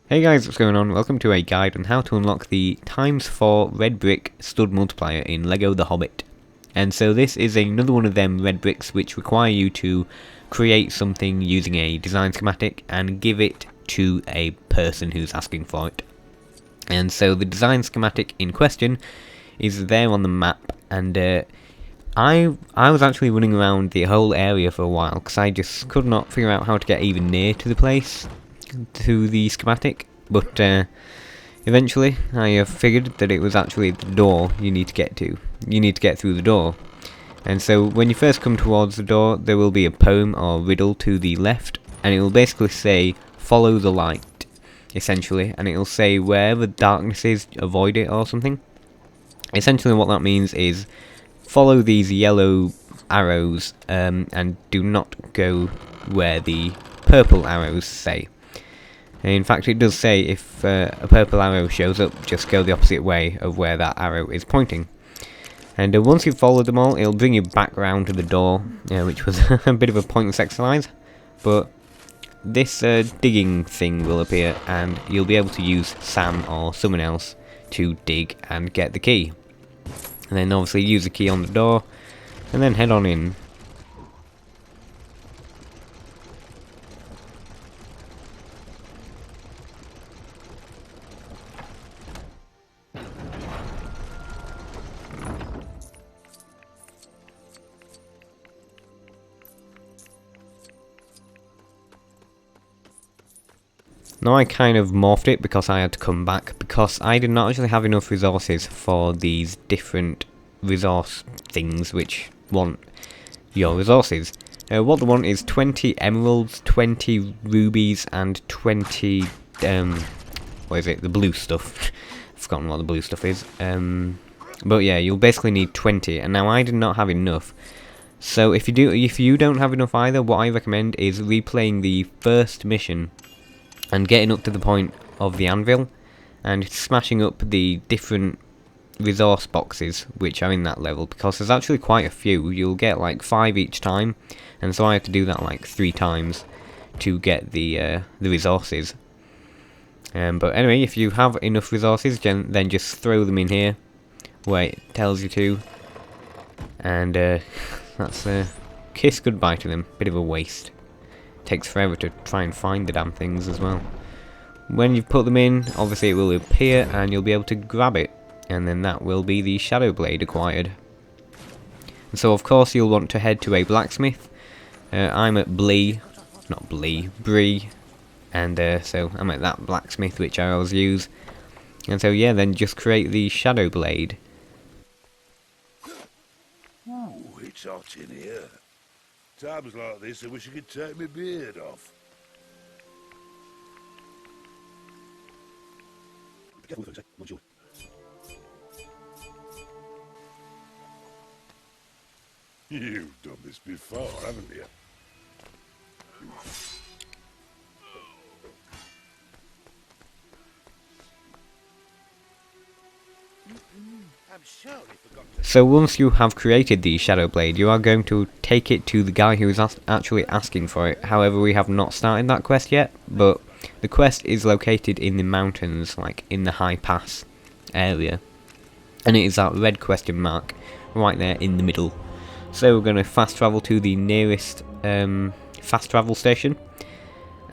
Hey guys, what's going on? Welcome to a guide on how to unlock the ×4 red brick stud multiplier in LEGO The Hobbit. And so this is another one of them red bricks which require you to create something using a design schematic and give it to a person who's asking for it. And so the design schematic in question is there on the map, and I was actually running around the whole area for a while because I just could not figure out how to get even near to the place, to the schematic, but eventually I figured that it was actually the door you need to get to. You need to get through the door. And so when you first come towards the door, there will be a poem or riddle to the left, and it will basically say, follow the light, essentially, and it will say wherever darkness is, avoid it or something. Essentially what that means is follow these yellow arrows and do not go where the purple arrows say. In fact, it does say if a purple arrow shows up, just go the opposite way of where that arrow is pointing. And once you've followed them all, it'll bring you back round to the door, which was a bit of a pointless exercise. But this digging thing will appear, and you'll be able to use Sam or someone else to dig and get the key. And then obviously use the key on the door, and then head on in. Now I kind of morphed it because I had to come back, because I did not actually have enough resources for these different resource things which want your resources. What they want is 20 emeralds, 20 rubies, and 20, what is it, the blue stuff. I've forgotten what the blue stuff is. But yeah, you'll basically need 20, and now I did not have enough. So if you don't have enough either, what I recommend is replaying the first mission and getting up to the point of the anvil and smashing up the different resource boxes which are in that level, because there's actually quite a few. You'll get like 5 each time, and so I have to do that like 3 times to get the resources. But anyway, if you have enough resources, then just throw them in here where it tells you to, and that's kiss goodbye to them. Bit of a waste. Takes forever to try and find the damn things as well. When you've put them in, obviously it will appear and you'll be able to grab it, and then that will be the shadow blade acquired. And so of course you'll want to head to a blacksmith. I'm at Bree, and so I'm at that blacksmith which I always use. And so yeah, then just create the shadow blade. Ooh, it's hot in here. Times like this, I wish I could take my beard off. You've done this before, haven't you? So once you have created the shadow blade, you are going to take it to the guy who is actually asking for it. However, we have not started that quest yet, but the quest is located in the mountains, like in the high pass area, and it is that red question mark right there in the middle. So we're going to fast travel to the nearest fast travel station,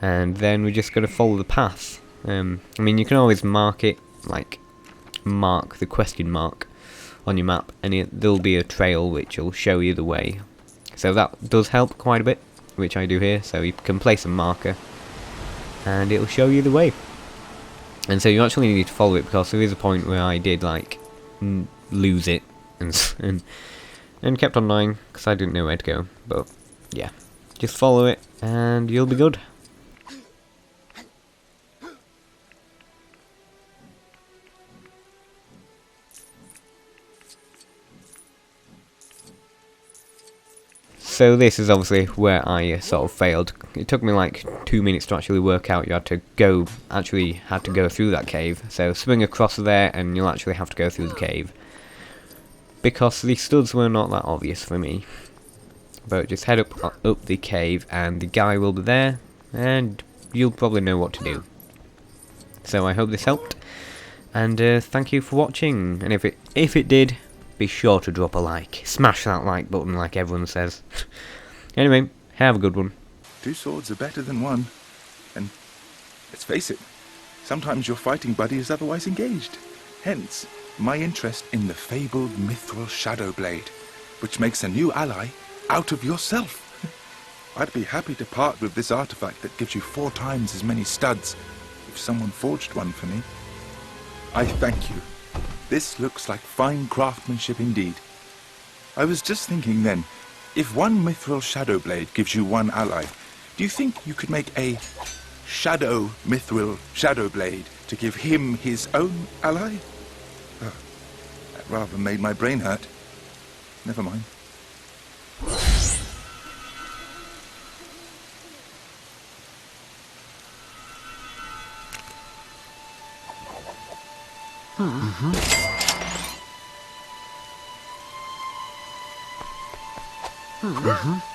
and then we're just going to follow the path. I mean, you can always mark it, like mark the question mark on your map, and there'll be a trail which will show you the way. So that does help quite a bit, which I do here. So you can place a marker and it'll show you the way. And so you actually need to follow it, because there is a point where I did like lose it and kept on lying because I didn't know where to go. But yeah, just follow it and you'll be good. So this is obviously where I sort of failed. It took me like 2 minutes to actually work out you had to go through that cave. So swing across there and you'll actually have to go through the cave, because the studs were not that obvious for me. But just head up the cave and the guy will be there, and you'll probably know what to do. So I hope this helped, and thank you for watching. And if it did, be sure to drop a like. Smash that like button like everyone says. Anyway, have a good one. Two swords are better than one. And let's face it, sometimes your fighting buddy is otherwise engaged. Hence, my interest in the fabled mithril shadow blade, which makes a new ally out of yourself. I'd be happy to part with this artifact that gives you 4 times as many studs if someone forged one for me. I thank you. This looks like fine craftsmanship indeed. I was just thinking then, if one mithril shadow blade gives you 1 ally, do you think you could make a shadow mithril shadow blade to give him his own ally? Oh, that rather made my brain hurt. Never mind. Mm-hmm.